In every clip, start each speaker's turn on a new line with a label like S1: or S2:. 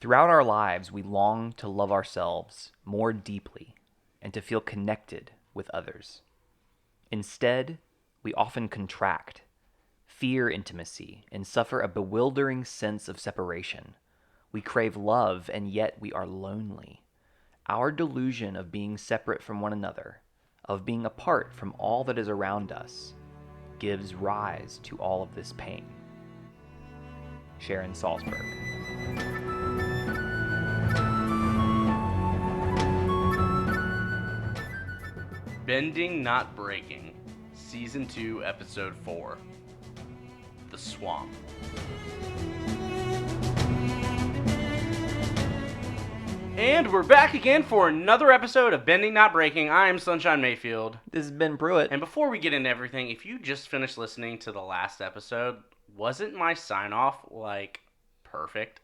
S1: Throughout our lives, we long to love ourselves more deeply and to feel connected with others. Instead, we often contract, fear intimacy, and suffer a bewildering sense of separation. We crave love, and yet we are lonely. Our delusion of being separate from one another, of being apart from all that is around us, gives rise to all of this pain. Sharon Salzberg.
S2: Bending Not Breaking, Season 2, Episode 4. The Swamp. And we're back again for another episode of Bending Not Breaking. I am Sunshine Mayfield.
S1: This has been Pruitt.
S2: And before we get into everything, if you just finished listening to the last episode, wasn't my sign-off, perfect?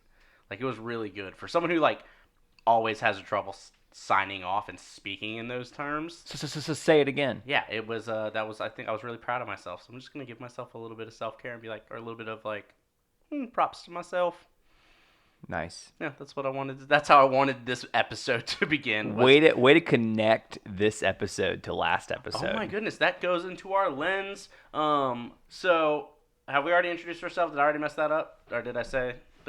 S2: It was really good. For someone who, always has trouble signing off and speaking in those terms.
S1: So say it again.
S2: Yeah, it was, I think I was really proud of myself. So I'm just going to give myself a little bit of self-care and be or a little bit of, props to myself.
S1: Nice.
S2: Yeah, that's what I wanted. That's how I wanted this episode to begin.
S1: Way to connect this episode to last episode.
S2: Oh my goodness, that goes into our lens. So have we already introduced ourselves? Did I already mess that up? Or did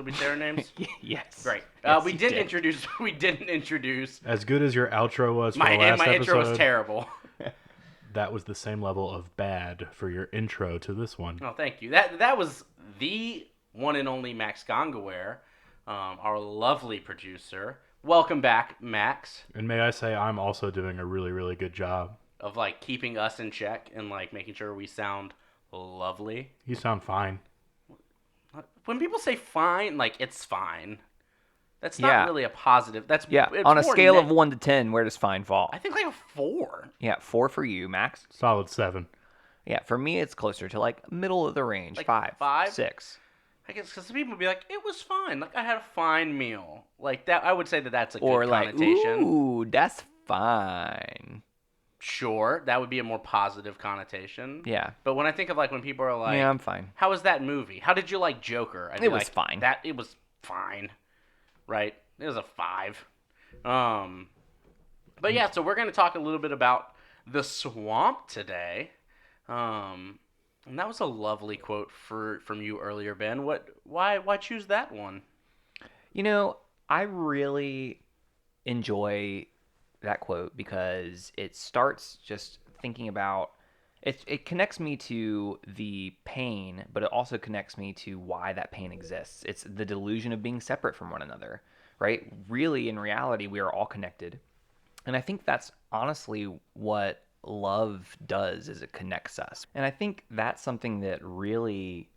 S2: we say our names?
S1: Yes.
S2: Great.
S1: Yes,
S2: We didn't introduce.
S3: As good as your outro was for
S2: My
S3: the last episode,
S2: intro was terrible.
S3: that was the same level of bad for your intro to this one.
S2: Oh, thank you. That was the one and only Max Gongaware, our lovely producer. Welcome back, Max.
S3: And may I say, I'm also doing a really, really good job
S2: of keeping us in check and making sure we sound lovely.
S3: You sound fine.
S2: When people say fine, it's fine. That's not really a positive. It's
S1: on a scale of 1 to 10, where does fine fall?
S2: I think a 4.
S1: Yeah, 4 for you, Max.
S3: Solid 7.
S1: Yeah, for me, it's closer to middle of the range. 5, 6.
S2: I guess because people would be it was fine. I had a fine meal. That, I would say that's a good
S1: or
S2: connotation.
S1: Ooh, that's fine.
S2: Sure, that would be a more positive connotation.
S1: Yeah.
S2: But when I think of when people are
S1: yeah, I'm fine.
S2: How was that movie? How did you like Joker?
S1: It was fine.
S2: It was fine. Right? It was a 5. But yeah, so we're going to talk a little bit about the swamp today. And that was a lovely quote from you earlier, Ben. Why choose that one?
S1: I really enjoy that quote because it starts just thinking about it connects me to the pain, but it also connects me to why that pain exists. It's the delusion of being separate from one another, right? Really, in reality, we are all connected. And I think that's honestly what love does, is it connects us. And I think that's something that really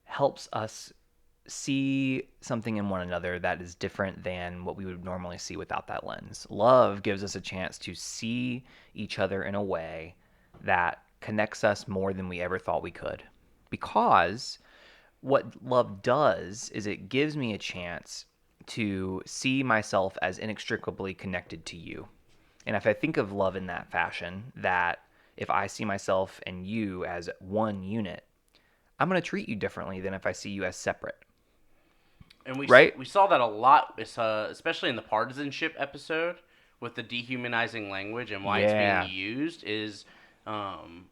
S1: helps us see something in one another that is different than what we would normally see without that lens. Love gives us a chance to see each other in a way that connects us more than we ever thought we could. Because what love does is it gives me a chance to see myself as inextricably connected to you. And if I think of love in that fashion, that if I see myself and you as one unit, I'm going to treat you differently than if I see you as separate.
S2: And we saw that a lot, especially in the partisanship episode with the dehumanizing language and why it's being used is, and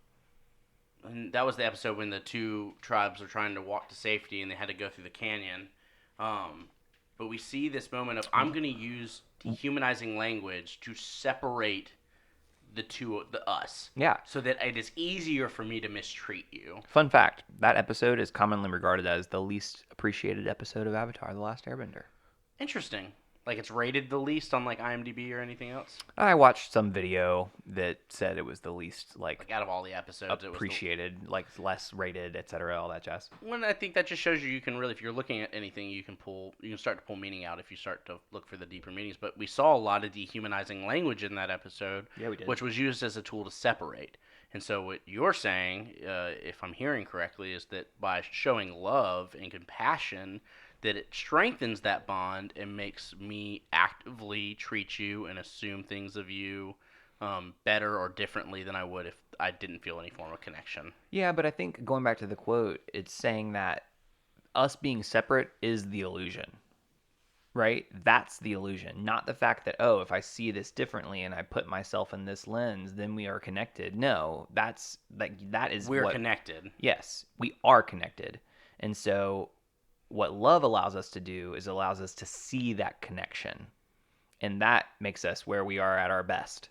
S2: that was the episode when the two tribes were trying to walk to safety and they had to go through the canyon. But we see this moment of, I'm going to use dehumanizing language to separate us.
S1: Yeah.
S2: So that it is easier for me to mistreat you.
S1: Fun fact, that episode is commonly regarded as the least appreciated episode of Avatar: The Last Airbender.
S2: Interesting. It's rated the least on IMDb or anything else?
S1: I watched some video that said it was the least
S2: out of all the episodes,
S1: appreciated,
S2: it was
S1: less rated, etc., all that jazz.
S2: Well, I think that just shows you can really, if you're looking at anything, you can start to pull meaning out if you start to look for the deeper meanings. But we saw a lot of dehumanizing language in that episode,
S1: yeah, we did,
S2: which was used as a tool to separate. And so what you're saying, if I'm hearing correctly, is that by showing love and compassion, that it strengthens that bond and makes me actively treat you and assume things of you better or differently than I would if I didn't feel any form of connection.
S1: Yeah, but I think going back to the quote, it's saying that us being separate is the illusion. right? That's the illusion, not the fact that, oh, if I see this differently and I put myself in this lens, then we are connected. No, that is
S2: We're
S1: what,
S2: connected.
S1: yes, we are connected. And so what love allows us to do is allows us to see that connection. And that makes us where we are at our best.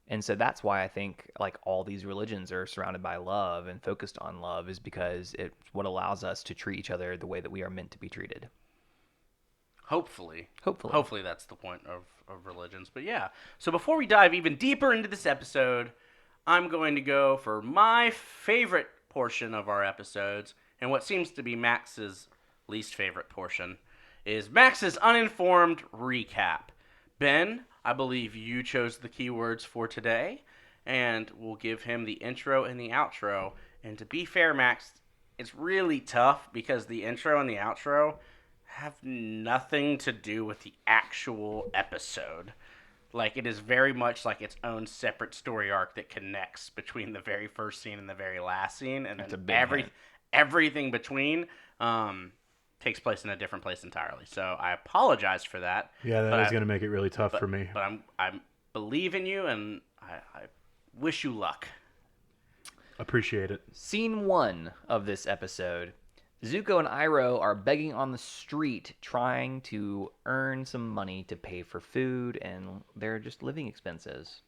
S1: And so that's why I think like all these religions are surrounded by love and focused on love, is because it's what allows us to treat each other the way that we are meant to be treated.
S2: Hopefully.
S1: Hopefully.
S2: Hopefully that's the point of religions. But yeah. So before we dive even deeper into this episode, I'm going to go for my favorite portion of our episodes, and what seems to be Max's least favorite portion, is Max's uninformed recap. Ben, I believe you chose the keywords for today, and we'll give him the intro and the outro. And to be fair, Max, it's really tough because the intro and the outro have nothing to do with the actual episode. Like, it is very much like its own separate story arc that connects between the very first scene and the very last scene, and then everything between takes place in a different place entirely. So I apologize for that.
S3: Yeah, that is going to make it really tough for me.
S2: But I believe in you, and I wish you luck.
S3: Appreciate it.
S1: Scene 1 of this episode. Zuko and Iroh are begging on the street, trying to earn some money to pay for food and their just living expenses.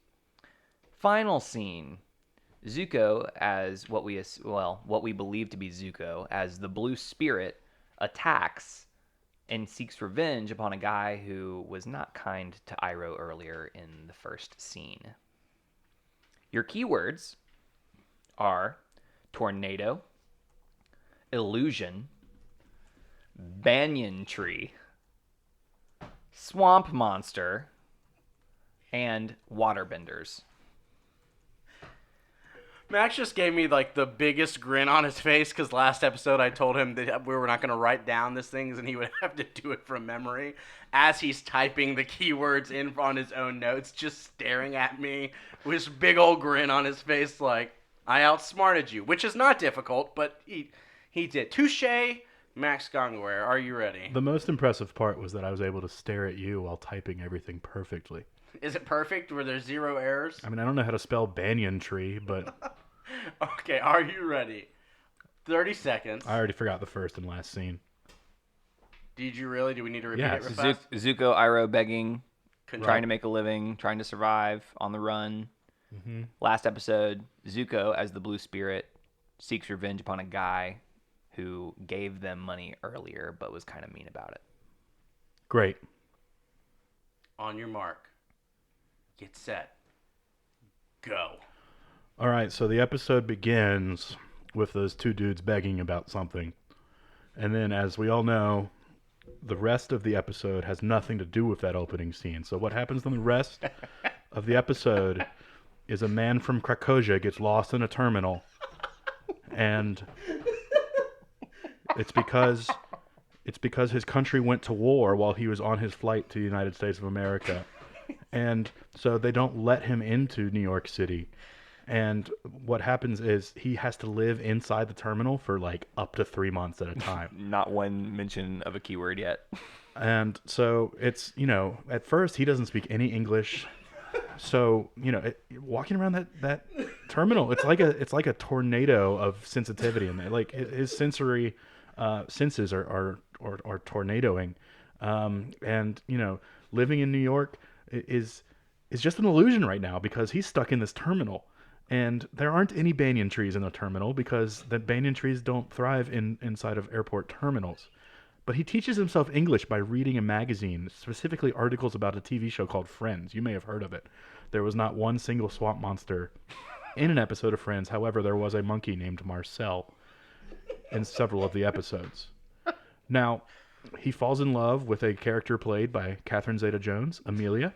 S1: Final scene. Zuko, as what we believe to be Zuko, as the Blue Spirit, attacks and seeks revenge upon a guy who was not kind to Iroh earlier in the first scene. Your keywords are tornado, illusion, banyan tree, swamp monster, and waterbenders.
S2: Max just gave me like the biggest grin on his face because last episode I told him that we were not going to write down these things and he would have to do it from memory. As he's typing the keywords in on his own notes, just staring at me with this big old grin on his face, like, I outsmarted you, which is not difficult, but he did. Touche, Max Gongware. Are you ready?
S3: The most impressive part was that I was able to stare at you while typing everything perfectly.
S2: Is it perfect? Were there 0 errors?
S3: I mean, I don't know how to spell banyan tree, but...
S2: Okay, are you ready? 30 seconds.
S3: I already forgot the first and last scene.
S2: Did you really? Do we need to repeat it real fast?
S1: Zuko, Iroh begging, trying to make a living, trying to survive, on the run.
S3: Mm-hmm.
S1: Last episode, Zuko, as the Blue Spirit, seeks revenge upon a guy who gave them money earlier but was kind of mean about it.
S3: Great.
S2: On your mark. Get set. Go.
S3: All right, so the episode begins with those two dudes begging about something. And then, as we all know, the rest of the episode has nothing to do with that opening scene. So what happens in the rest of the episode is a man from Krakosia gets lost in a terminal. And it's because his country went to war while he was on his flight to the United States of America. And so they don't let him into New York City. And what happens is he has to live inside the terminal for like up to 3 months at a time.
S1: Not one mention of a keyword yet.
S3: And so it's, at first he doesn't speak any English. So, walking around that terminal, it's like a tornado of sensitivity. And like his sensory senses are tornadoing. And, living in New York is just an illusion right now because he's stuck in this terminal. And there aren't any banyan trees in the terminal because the banyan trees don't thrive inside of airport terminals. But he teaches himself English by reading a magazine, specifically articles about a TV show called Friends. You may have heard of it. There was not one single swamp monster in an episode of Friends. However, there was a monkey named Marcel in several of the episodes. Now, he falls in love with a character played by Catherine Zeta-Jones, Amelia.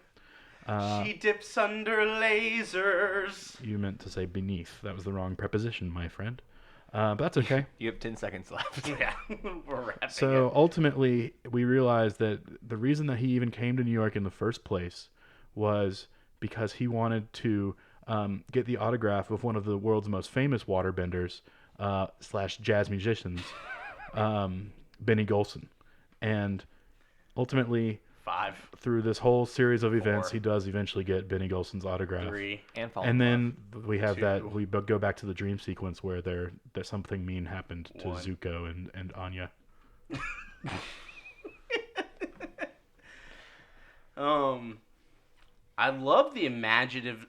S2: She dips under lasers.
S3: You meant to say beneath. That was the wrong preposition, my friend. But that's okay.
S1: You have 10 seconds left.
S2: Yeah, we're wrapping
S3: So
S2: it.
S3: ultimately, we realized that the reason that he even came to New York in the first place was because he wanted to get the autograph of one of the world's most famous waterbenders / jazz musicians, Benny Golson. And ultimately,
S2: 5.
S3: through this whole series of events,
S2: 4.
S3: he does eventually get Benny Golson's autograph.
S2: 3.
S3: And then we have
S2: 2.
S3: that, we go back to the dream sequence where there's something mean happened to
S2: 1.
S3: Zuko and Anya.
S2: I love the imaginative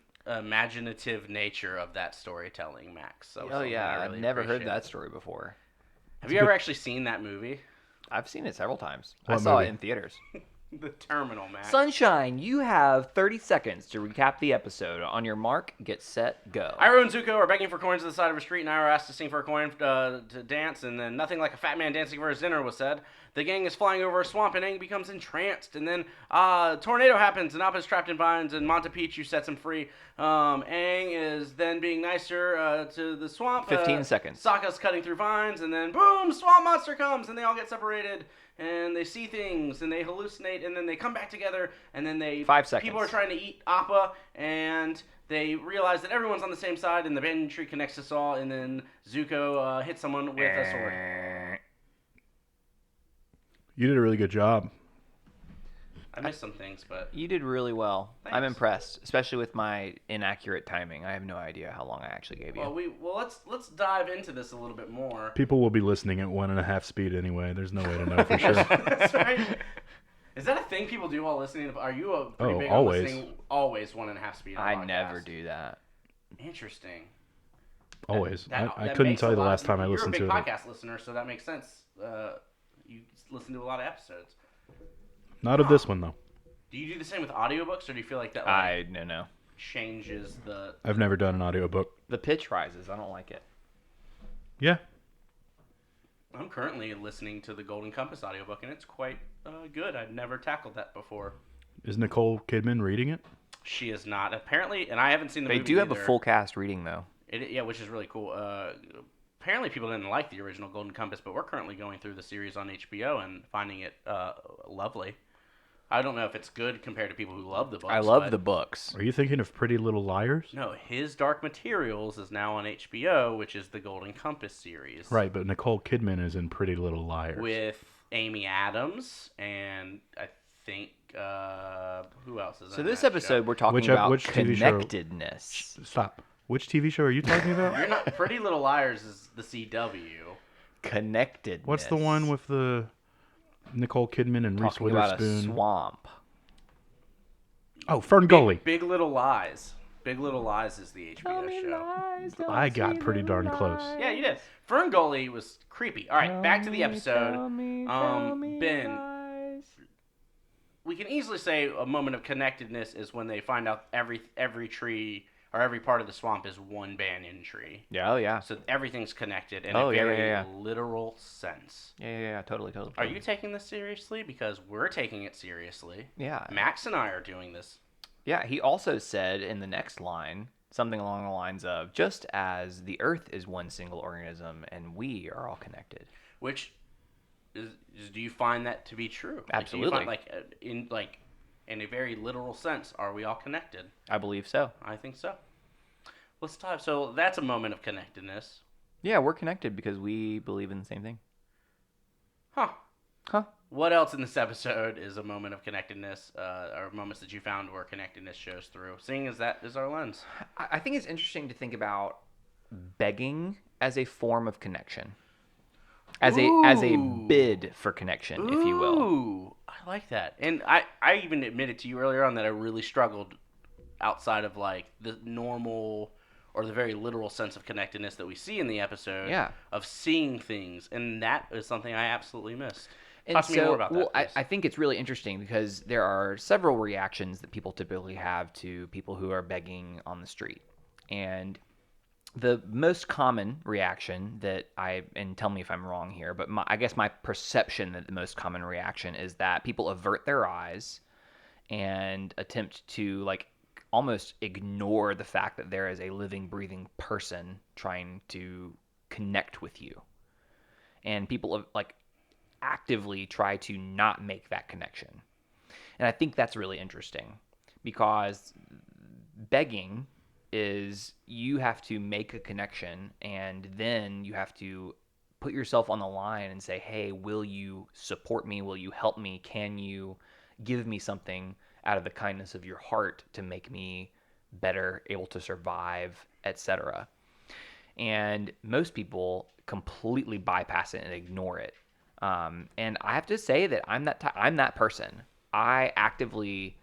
S2: nature of that storytelling, Max.
S1: Oh yeah, I've never heard that story before.
S2: Have you ever actually seen that movie?
S1: I've seen it several times.
S3: What
S1: I saw
S3: movie?
S1: it in theaters.
S2: The Terminal, Max.
S1: Sunshine, you have 30 seconds to recap the episode. On your mark, get set, go.
S2: Iroh and Zuko are begging for coins at the side of a street, and Iroh asked to sing for a coin to dance, and then nothing like a fat man dancing for his dinner was said. The gang is flying over a swamp, and Aang becomes entranced, and then a tornado happens, and Appa's trapped in vines, and Monte Picchu sets him free. Aang is then being nicer to the swamp.
S1: 15 seconds.
S2: Sokka's cutting through vines, and then boom, swamp monster comes, and they all get separated. And they see things, and they hallucinate, and then they come back together, and then
S1: 5 seconds.
S2: People are trying to eat Appa, and they realize that everyone's on the same side, and the banyan tree connects us all, and then Zuko hits someone with a sword.
S3: You did a really good job.
S2: I missed some things, but
S1: You did really well.
S2: Thanks.
S1: I'm impressed, especially with my inaccurate timing. I have no idea how long I actually gave you.
S2: let's dive into this a little bit more.
S3: People will be listening at 1.5 speed anyway. There's no way to know for sure.
S2: That's right. Is that a thing people do while listening? Are you a pretty big
S3: always.
S2: on listening? Always 1.5 speed. On
S1: I
S2: podcasts?
S1: never do that.
S2: Interesting.
S3: Always.
S2: That
S3: I couldn't
S2: makes
S3: tell you
S2: a
S3: the
S2: lot-
S3: last time I listened to
S2: You're a
S3: it.
S2: big podcast listener, so that makes sense. You listen to a lot of episodes.
S3: Not of this one, though.
S2: Do you do the same with audiobooks, or do you feel like that
S1: No.
S2: changes the...
S3: I've never done an audiobook.
S1: The pitch rises. I don't like it.
S3: Yeah.
S2: I'm currently listening to the Golden Compass audiobook, and it's quite good. I've never tackled that before.
S3: Is Nicole Kidman reading it?
S2: She is not. Apparently, and I haven't seen the
S1: They
S2: movie
S1: do have a
S2: either.
S1: full cast reading, though.
S2: Yeah, which is really cool. Apparently, people didn't like the original Golden Compass, but we're currently going through the series on HBO and finding it lovely. I don't know if it's good compared to people who love the books.
S1: I love the books.
S3: Are you thinking of Pretty Little Liars?
S2: No, His Dark Materials is now on HBO, which is the Golden Compass series.
S3: Right, but Nicole Kidman is in Pretty Little Liars.
S2: With Amy Adams and I think who else is
S1: So
S2: in
S1: this
S2: that
S1: episode,
S2: show?
S1: we're talking about
S3: which TV show?
S1: connectedness.
S3: Stop. Which TV show are you talking about?
S2: You're not. Pretty Little Liars is the CW.
S1: Connectedness.
S3: What's the one with the Nicole Kidman and Reese
S1: talking about a
S3: Witherspoon?
S1: swamp?
S3: Oh, Fern Gully.
S2: Big Little Lies. Big Little Lies is the HBO show.
S3: I got pretty darn close.
S2: Yeah, you did. Fern Gully was creepy. All right, back to the episode. Ben, we can easily say a moment of connectedness is when they find out every tree or every part of the swamp is one banyan tree.
S1: Yeah, oh yeah.
S2: So everything's connected in
S1: Oh,
S2: a
S1: yeah,
S2: very
S1: yeah.
S2: literal sense.
S1: Yeah, totally.
S2: Are you taking this seriously? Because we're taking it seriously.
S1: Yeah.
S2: Max and I are doing this.
S1: Yeah, he also said in the next line something along the lines of, just as the Earth is one single organism and we are all connected.
S2: Which is do you find that to be true?
S1: Absolutely.
S2: Like, do you find, in a very literal sense, are we all connected?
S1: I believe so.
S2: I think so. Let's dive. So that's a moment of connectedness.
S1: Yeah, we're connected because we believe in the same thing.
S2: Huh. What else in this episode is a moment of connectedness, or moments that you found where connectedness shows through, seeing as that is our lens?
S1: I think it's interesting to think about begging as a form of connection. As a bid for connection, if you will.
S2: Ooh, I like that. And I even admitted to you earlier on that I really struggled outside of like the normal or the very literal sense of connectedness that we see in the episode.
S1: Yeah.
S2: Of seeing things, and that is something I absolutely missed.
S1: And
S2: Talk to me more about that, please.
S1: I think it's really interesting because there are several reactions that people typically have to people who are begging on the street. And the most common reaction that and tell me if I'm wrong here, but I guess my perception that the most common reaction is that people avert their eyes and attempt to almost ignore the fact that there is a living, breathing person trying to connect with you. And people actively try to not make that connection. And I think that's really interesting because begging is you have to make a connection and then you have to put yourself on the line and say, hey, will you support me? Will you help me? Can you give me something out of the kindness of your heart to make me better, able to survive, etc.? And most people completely bypass it and ignore it. And I have to say that I'm that person. I actively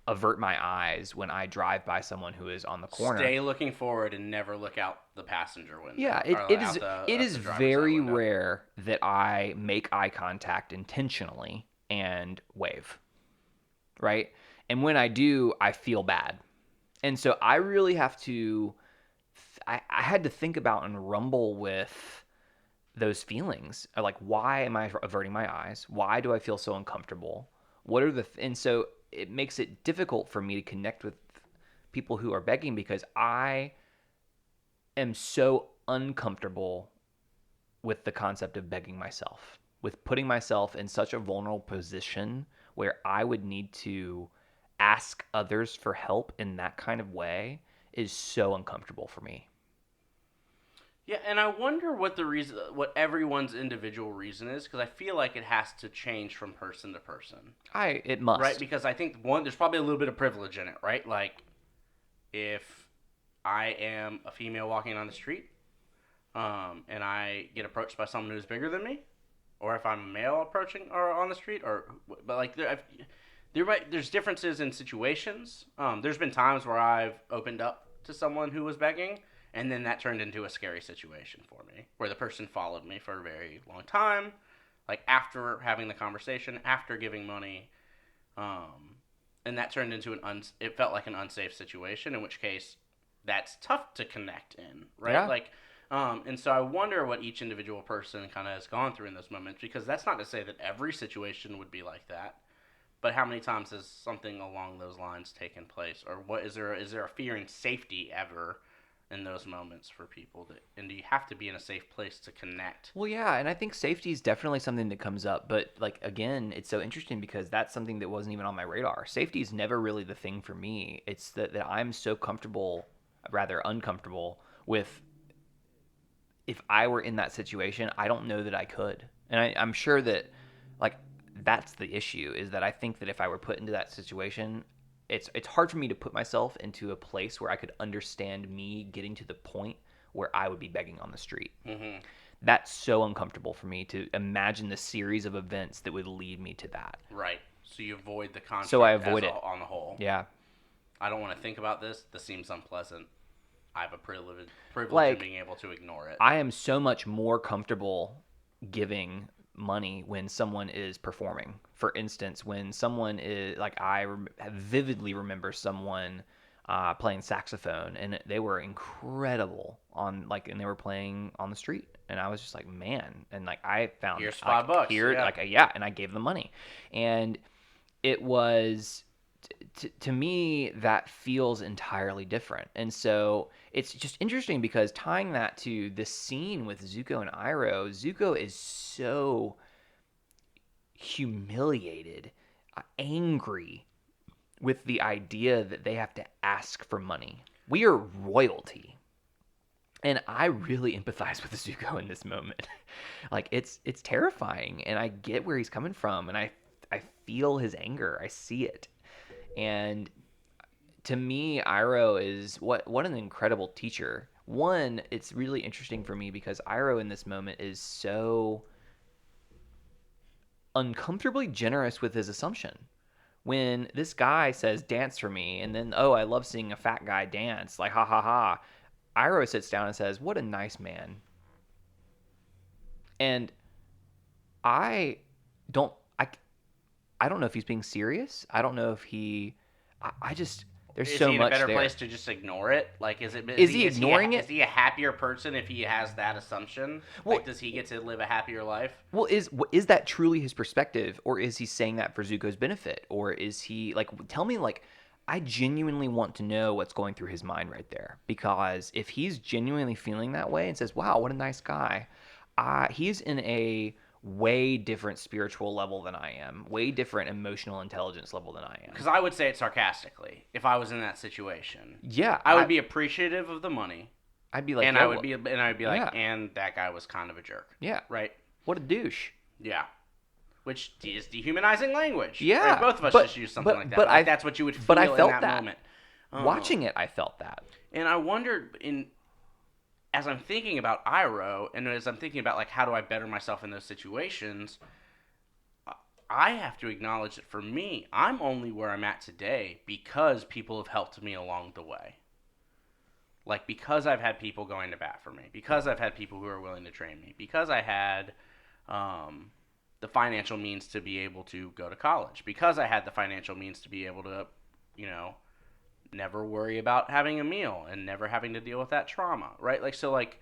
S1: avert my eyes when I drive by someone who is on the corner.
S2: Stay looking forward and never look out the passenger window.
S1: Yeah, it is very rare that I make eye contact intentionally and wave. Right? And when I do, I feel bad. And so I really have to I had to think about and rumble with those feelings. Like, why am I averting my eyes? Why do I feel so uncomfortable? What are and so it makes it difficult for me to connect with people who are begging because I am so uncomfortable with the concept of begging myself, with putting myself in such a vulnerable position where I would need to ask others for help in that kind of way is so uncomfortable for me.
S2: Yeah, and I wonder what what everyone's individual reason is, because I feel like it has to change from person to person.
S1: It must.
S2: Right, because I think, there's probably a little bit of privilege in it, right? Like, if I am a female walking on the street, and I get approached by someone who's bigger than me, or if I'm a male approaching or on the street, but like, there's differences in situations. There's been times where I've opened up to someone who was begging, and then that turned into a scary situation for me, where the person followed me for a very long time, like after having the conversation, after giving money, and that turned into it felt like an unsafe situation, in which case that's tough to connect in, right?
S1: Yeah.
S2: Like, and so I wonder what each individual person kind of has gone through in those moments, because that's not to say that every situation would be like that, but how many times has something along those lines taken place, or is there a fear in safety ever in those moments for people, and do you have to be in a safe place to connect?
S1: Well, yeah, and I think safety is definitely something that comes up, but like, again, it's so interesting because that's something that wasn't even on my radar. Safety is never really the thing for me. It's that I'm so rather uncomfortable with, if I were in that situation, I don't know that I could. And I'm sure that, like, that's the issue, is that I think that if I were put into that situation, it's hard for me to put myself into a place where I could understand me getting to the point where I would be begging on the street.
S2: Mm-hmm.
S1: That's so uncomfortable for me to imagine the series of events that would lead me to that.
S2: Right. So you avoid the conflict.
S1: So I avoid it
S2: on the whole.
S1: Yeah.
S2: I don't want to think about this. This seems unpleasant. I have a privilege in being able to ignore it.
S1: I am so much more comfortable giving money when someone is performing. For instance, when someone is like, I vividly remember someone playing saxophone, and they were incredible and they were playing on the street, and I was just like, man, and like, I found
S2: here's $5
S1: here,
S2: yeah.
S1: And I gave them money, and it was to me, that feels entirely different. And so it's just interesting because tying that to this scene with Zuko and Iroh, Zuko is so humiliated, angry with the idea that they have to ask for money. We are royalty. And I really empathize with Zuko in this moment. Like, it's terrifying, and I get where he's coming from, and I feel his anger. I see it. And to me, Iroh is what an incredible teacher. One, it's really interesting for me because Iroh in this moment is so uncomfortably generous with his assumption. When this guy says, dance for me, and then, oh, I love seeing a fat guy dance, like, ha ha ha, Iroh sits down and says, what a nice man. And I don't know if he's being serious. I don't know if I just, there's so much there. Is he in a better
S2: place to just ignore it? Like, is
S1: he ignoring it?
S2: Is he a happier person if he has that assumption? Well, like, does he get to live a happier life?
S1: Well, is that truly his perspective, or is he saying that for Zuko's benefit? Or is he, like, tell me, like, I genuinely want to know what's going through his mind right there. Because if he's genuinely feeling that way and says, wow, what a nice guy, he's in a way different spiritual level than I am, way different emotional intelligence level than I am.
S2: Because I would say it sarcastically if I was in that situation.
S1: Yeah.
S2: I would be appreciative of the money.
S1: I'd be like,
S2: and I would be like,
S1: yeah.
S2: and that guy was kind of a jerk.
S1: Yeah.
S2: Right.
S1: What a douche.
S2: Yeah. Which is dehumanizing language.
S1: Yeah.
S2: Right? Both of us just use something like that.
S1: But
S2: that's what you would feel
S1: I felt
S2: in that moment.
S1: Watching it, I felt that.
S2: And I wondered, as I'm thinking about Iroh, and as I'm thinking about, like, how do I better myself in those situations, I have to acknowledge that for me, I'm only where I'm at today because people have helped me along the way. Like, because I've had people going to bat for me, because I've had people who are willing to train me, because I had the financial means to be able to go to college, because I had the financial means to be able to, never worry about having a meal and never having to deal with that trauma, right? Like, so, like,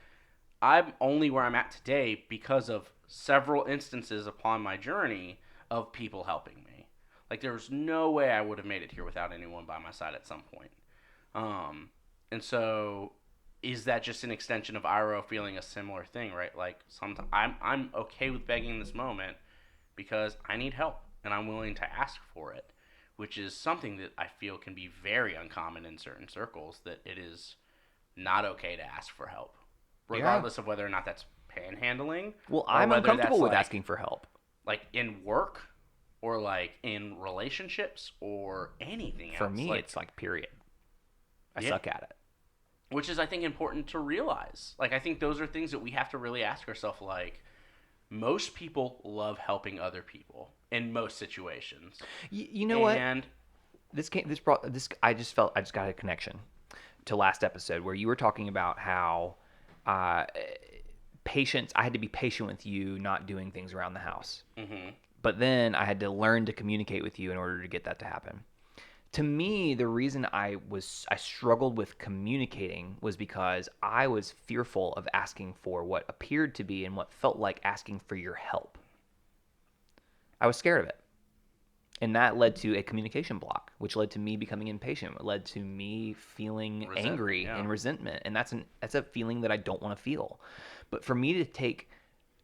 S2: I'm only where I'm at today because of several instances upon my journey of people helping me. Like, there's no way I would have made it here without anyone by my side at some point. And so, is that just an extension of Iroh feeling a similar thing, right? Like, sometimes I'm okay with begging this moment because I need help and I'm willing to ask for it, which is something that I feel can be very uncommon in certain circles, that it is not okay to ask for help, regardless of whether or not that's panhandling.
S1: Well, I'm uncomfortable with asking for help.
S2: Like, in work or, like, in relationships or anything else.
S1: For me, it's like, period. I suck at it.
S2: Which is, I think, important to realize. Like, I think those are things that we have to really ask ourselves, like, most people love helping other people in most situations.
S1: You know what? And I just got a connection to last episode where you were talking about how patience, I had to be patient with you not doing things around the house. Mm-hmm. But then I had to learn to communicate with you in order to get that to happen. To me, the reason I struggled with communicating was because I was fearful of asking for what appeared to be and what felt like asking for your help. I was scared of it. And that led to a communication block, which led to me becoming impatient. It led to me feeling angry and resentment. And that's a feeling that I don't want to feel. But for me to take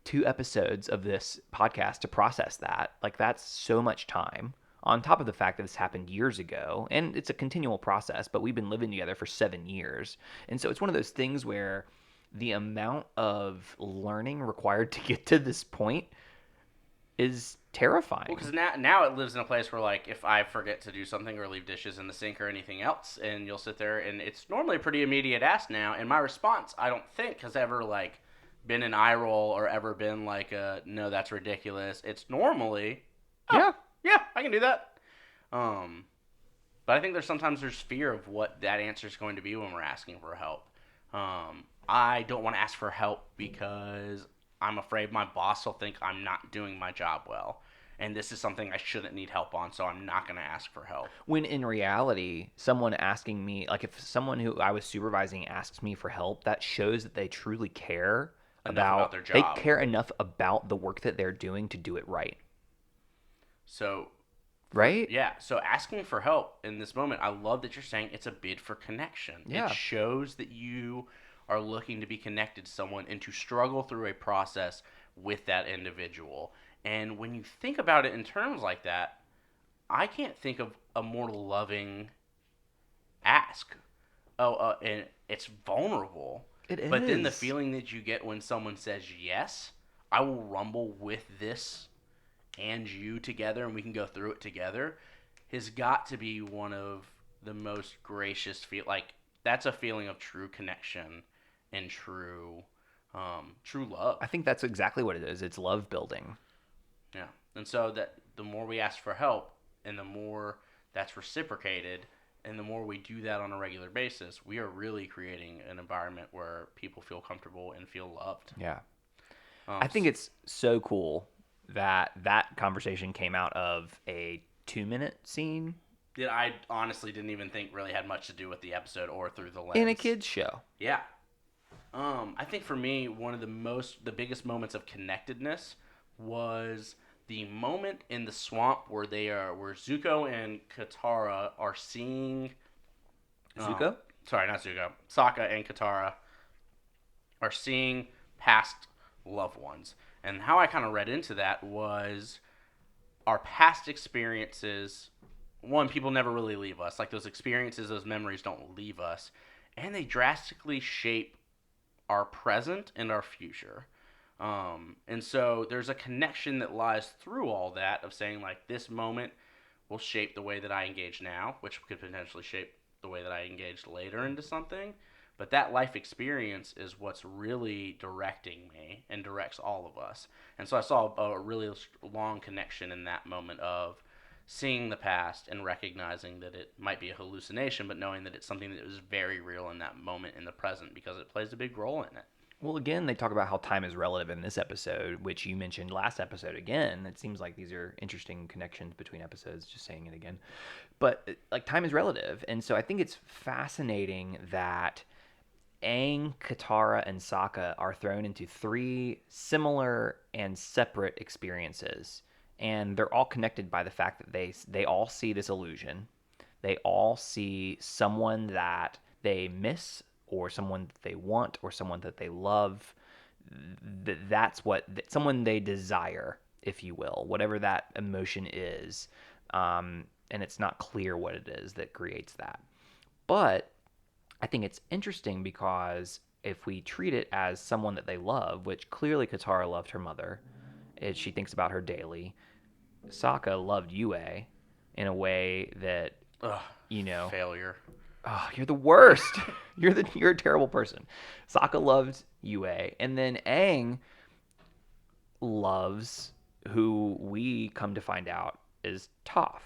S1: 2 episodes of this podcast to process that, like, that's so much time. On top of the fact that this happened years ago, and it's a continual process, but we've been living together for 7 years. And so it's one of those things where the amount of learning required to get to this point is terrifying.
S2: Well, because now it lives in a place where, like, if I forget to do something or leave dishes in the sink or anything else, and you'll sit there, and it's normally a pretty immediate ask now, and my response, I don't think, has ever, like, been an eye roll or ever been, like, no, that's ridiculous. It's normally, yeah, I can do that. But I think there's fear of what that answer is going to be when we're asking for help. I don't want to ask for help because I'm afraid my boss will think I'm not doing my job well. And this is something I shouldn't need help on, so I'm not going to ask for help.
S1: When in reality, someone asking me, like, if someone who I was supervising asks me for help, that shows that they truly care about
S2: their job.
S1: They care enough about the work that they're doing to do it right.
S2: So,
S1: right?
S2: Yeah. So asking for help in this moment, I love that you're saying it's a bid for connection.
S1: Yeah.
S2: It shows that you are looking to be connected to someone and to struggle through a process with that individual. And when you think about it in terms like that, I can't think of a more loving ask. And it's vulnerable.
S1: It is.
S2: But then the feeling that you get when someone says yes, I will rumble with this and you together, and we can go through it together, has got to be one of the most gracious like, that's a feeling of true connection and true love.
S1: I think that's exactly what it is. It's love building.
S2: Yeah. And so that the more we ask for help and the more that's reciprocated and the more we do that on a regular basis, we are really creating an environment where people feel comfortable and feel loved.
S1: Yeah. I think it's so cool that conversation came out of a 2-minute scene
S2: that I honestly didn't even think really had much to do with the episode or through the lens.
S1: In a kid's show.
S2: Yeah. I think for me, one of the biggest moments of connectedness was the moment in the swamp where Zuko and Katara are seeing...
S1: Zuko?
S2: Sorry, not Zuko. Sokka and Katara are seeing past loved ones. And how I kind of read into that was our past experiences. One, people never really leave us. Like, those experiences, those memories don't leave us. And they drastically shape our present and our future. And so there's a connection that lies through all that of saying, like, this moment will shape the way that I engage now, which could potentially shape the way that I engage later into something. But that life experience is what's really directing me and directs all of us. And so I saw a really long connection in that moment of seeing the past and recognizing that it might be a hallucination, but knowing that it's something that was very real in that moment in the present because it plays a big role in it.
S1: Well, again, they talk about how time is relative in this episode, which you mentioned last episode again. It seems like these are interesting connections between episodes, just saying it again. But, like, time is relative. And so I think it's fascinating that Aang, Katara, and Sokka are thrown into three similar and separate experiences. And they're all connected by the fact that they all see this illusion. They all see someone that they miss, or someone that they want, or someone that they love. That's what someone they desire, if you will, whatever that emotion is. And it's not clear what it is that creates that. But I think it's interesting because if we treat it as someone that they love, which clearly Katara loved her mother, she thinks about her daily. Sokka loved Yue in a way that,
S2: failure.
S1: Oh, you're the worst. You're a terrible person. Sokka loved Yue, and then Aang loves who we come to find out is Toph,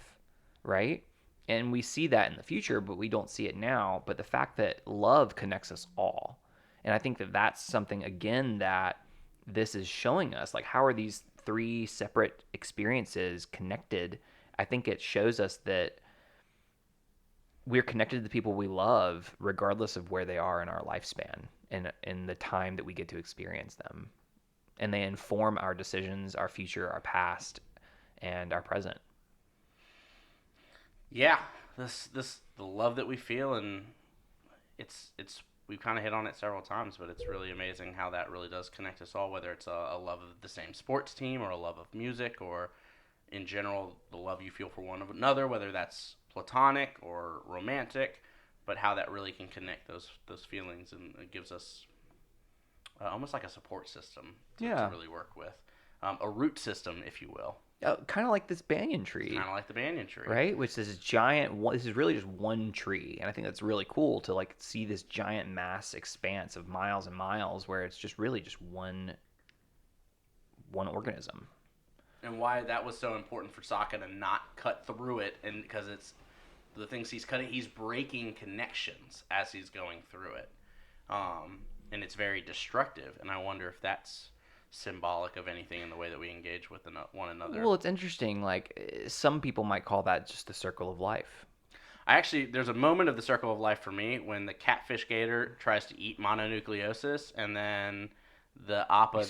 S1: right? And we see that in the future, but we don't see it now. But the fact that love connects us all, and I think that that's something again that this is showing us. Like, how are these three separate experiences connected? I think it shows us that we're connected to the people we love regardless of where they are in our lifespan and in the time that we get to experience them. And they inform our decisions, our future, our past, and our present.
S2: Yeah, the love that we feel, and it's we've kind of hit on it several times, but it's really amazing how that really does connect us all, whether it's a love of the same sports team or a love of music or in general the love you feel for one another, whether that's platonic or romantic, but how that really can connect those feelings, and it gives us almost like a support system to really work with, a root system, if you will.
S1: Kind of like this banyan tree.
S2: Kind of like the banyan tree,
S1: right? Which is giant. This is really just one tree, and I think that's really cool to like see this giant mass expanse of miles and miles, where it's just really just one organism.
S2: And why that was so important for Sokka to not cut through it, and because it's the things he's cutting, he's breaking connections as he's going through it, and it's very destructive. And I wonder if that's symbolic of anything in the way that we engage with one another.
S1: Well, it's interesting. Like, some people might call that just the circle of life.
S2: There's a moment of the circle of life for me when the catfish gator tries to eat mononucleosis, and then the Appa,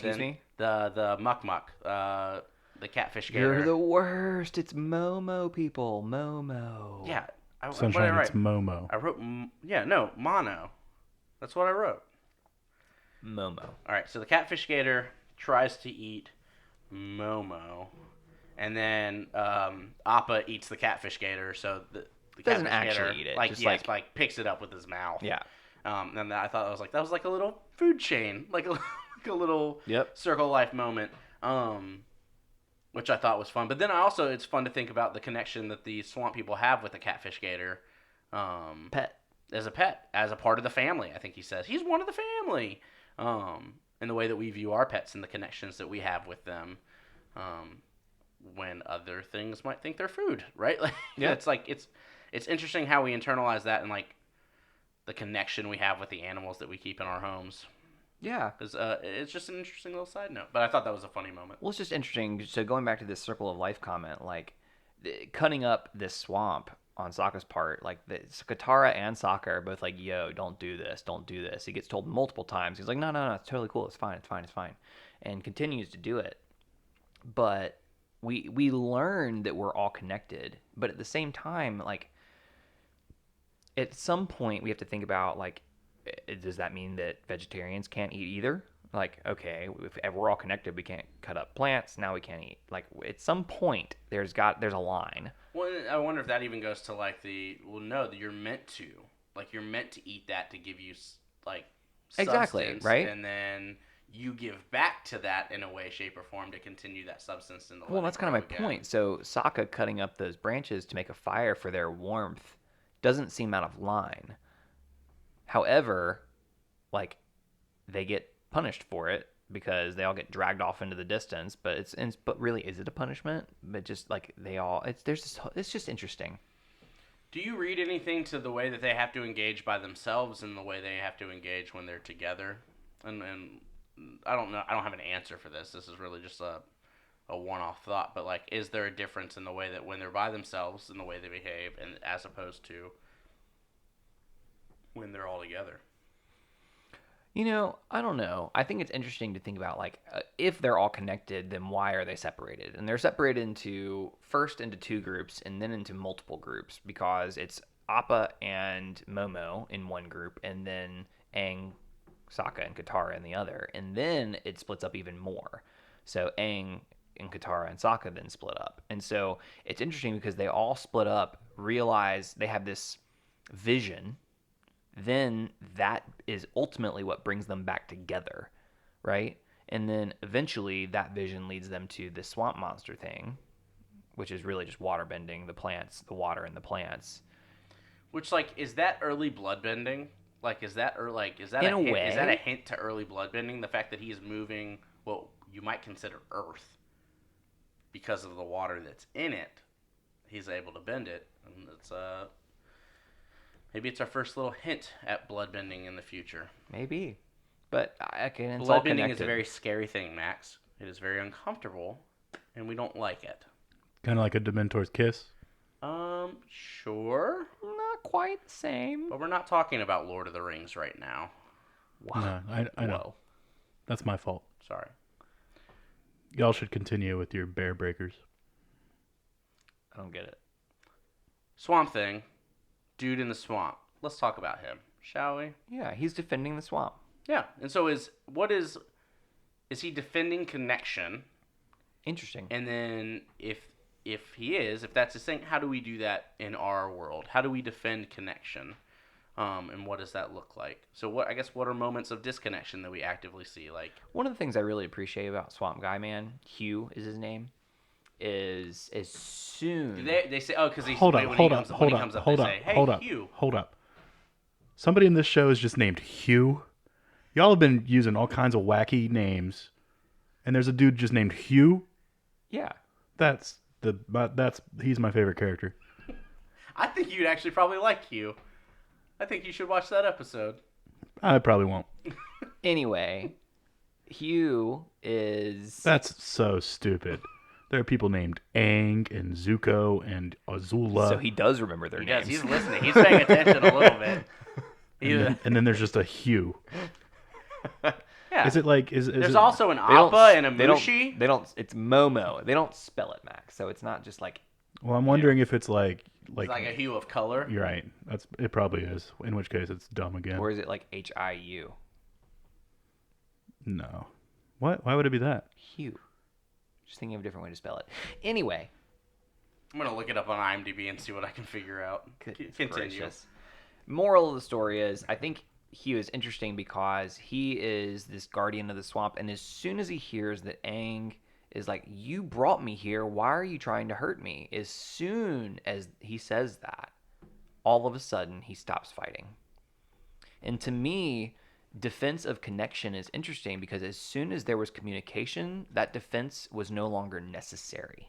S2: the muck, the catfish gator.
S1: You're the worst. It's Momo, people. Momo.
S2: Yeah.
S3: Sunshine, it's Momo.
S2: I wrote, mono. That's what I wrote.
S1: Momo.
S2: All right, so the catfish gator tries to eat Momo, and then Appa eats the catfish gator, so the
S1: doesn't
S2: catfish
S1: actually
S2: gator,
S1: eat it.
S2: like,
S1: just
S2: like picks it up with his mouth.
S1: Yeah.
S2: And I thought that was like a little food chain, like a little circle of life moment. Which I thought was fun. But then it's fun to think about the connection that the swamp people have with the catfish gator.
S1: Pet.
S2: As a pet, as a part of the family. I think he says he's one of the family. And the way that we view our pets and the connections that we have with them, when other things might think they're food, right? Like, it's like it's interesting how we internalize that, and like the connection we have with the animals that we keep in our homes.
S1: Yeah.
S2: It's just an interesting little side note. But I thought that was a funny moment.
S1: Well, it's just interesting. So going back to this circle of life comment, like cutting up this swamp on Sokka's part, like Katara and Sokka are both like, yo, don't do this, don't do this. He gets told multiple times. He's like, no, it's totally cool. It's fine. And continues to do it. But we learn that we're all connected. But at the same time, like, at some point we have to think about, like, does that mean that vegetarians can't eat either? Like, okay, if we're all connected, we can't cut up plants. Now we can't eat. Like, at some point, there's a line.
S2: Well, I wonder if that even goes to like that you're meant to. Like, you're meant to eat that to give you like substance,
S1: right?
S2: and then you give back to that in a way, shape, or form to continue that substance in the
S1: Well, that's kind of my point. So Sokka cutting up those branches to make a fire for their warmth doesn't seem out of line. However, like, they get punished for it because they all get dragged off into the distance. But but really, is it a punishment? But just like it's just interesting.
S2: Do you read anything to the way that they have to engage by themselves and the way they have to engage when they're together? And I don't know. I don't have an answer for this. This is really just a one-off thought. But like, is there a difference in the way that when they're by themselves and the way they behave, and as opposed to when they're all together?
S1: I don't know. I think it's interesting to think about, like, if they're all connected, then why are they separated? And they're separated first into two groups and then into multiple groups because it's Appa and Momo in one group and then Aang, Sokka, and Katara in the other. And then it splits up even more. So Aang and Katara and Sokka then split up. And so it's interesting because they all split up, realize they have this vision. Then that is ultimately what brings them back together, right? And then eventually that vision leads them to the swamp monster thing, which is really just water bending the plants, the water in the plants.
S2: Which, like, is that early bloodbending? Like, is that
S1: in a way?
S2: Is that a hint to early bloodbending? The fact that he is moving what you might consider Earth because of the water that's in it, he's able to bend it, and it's maybe it's our first little hint at bloodbending in the future.
S1: Maybe. But again, it's
S2: bloodbending is a very scary thing, Max. It is very uncomfortable, and we don't like it.
S3: Kind of like a Dementor's kiss?
S2: Sure.
S1: Not quite the same.
S2: But we're not talking about Lord of the Rings right now.
S3: Wow. No, I know.
S1: Whoa.
S3: That's my fault.
S2: Sorry.
S3: Y'all should continue with your bear breakers.
S1: I don't get it.
S2: Swamp Thing. Dude in the swamp. Let's talk about him, shall we?
S1: Yeah, he's defending the swamp.
S2: Yeah, and so is he defending connection?
S1: Interesting.
S2: And then if that's his thing, how do we do that in our world? How do we defend connection? And what does that look like? So what are moments of disconnection that we actively see? Like,
S1: one of the things I really appreciate about Swamp Guy Man, Hugh is his name, is as soon
S2: they say, oh, because
S3: hold up, hold up. Somebody in this show is just named Hugh. Y'all have been using all kinds of wacky names, and there's a dude just named Hugh.
S1: Yeah,
S3: he's my favorite character.
S2: I think you'd actually probably like Hugh. I think you should watch that episode.
S3: I probably won't.
S1: Anyway, Hugh is...
S3: That's so stupid. There are people named Aang and Zuko and Azula.
S1: So he does remember their names.
S2: He does. He's listening. He's paying attention a little bit.
S3: And then there's just a Hugh.
S2: Yeah.
S3: Is it like...
S2: There's also an Appa and a Mushi.
S1: They don't... It's Momo. They don't spell it, Max. So it's not just like...
S3: Well, I'm wondering if it's like
S2: it's like a hue of color.
S3: You're right. It probably is. In which case, it's dumb again.
S1: Or is it like Hiu?
S3: No. What? Why would it be that?
S1: Hugh. Just thinking of a different way to spell it. Anyway,
S2: I'm gonna look it up on IMDb and see what I can figure out. Continue.
S1: Gracious. Moral of the story is, I think Hugh is interesting because he is this guardian of the swamp, and as soon as he hears that Aang is like, you brought me here, why are you trying to hurt me? As soon as he says that, all of a sudden he stops fighting. And to me, defense of connection is interesting because as soon as there was communication, that defense was no longer necessary.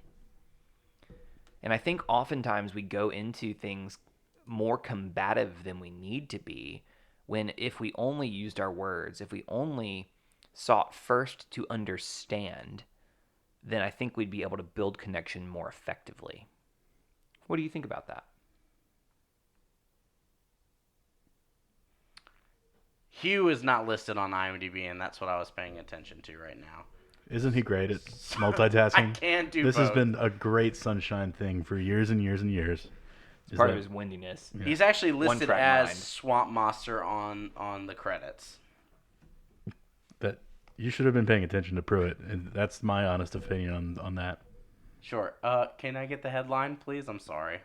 S1: And I think oftentimes we go into things more combative than we need to be, when if we only used our words, if we only sought first to understand, then I think we'd be able to build connection more effectively. What do you think about that?
S2: Hugh is not listed on IMDb, and that's what I was paying attention to right now.
S3: Isn't he great at multitasking?
S2: I can't do
S3: this
S2: both.
S3: Has been a great Sunshine thing for years and years and years.
S1: It's part of his windiness.
S3: Yeah.
S2: He's actually listed as
S1: mind.
S2: Swamp Monster on the credits.
S3: But you should have been paying attention to Pruitt, and that's my honest opinion on that.
S2: Sure. Can I get the headline, please? I'm sorry.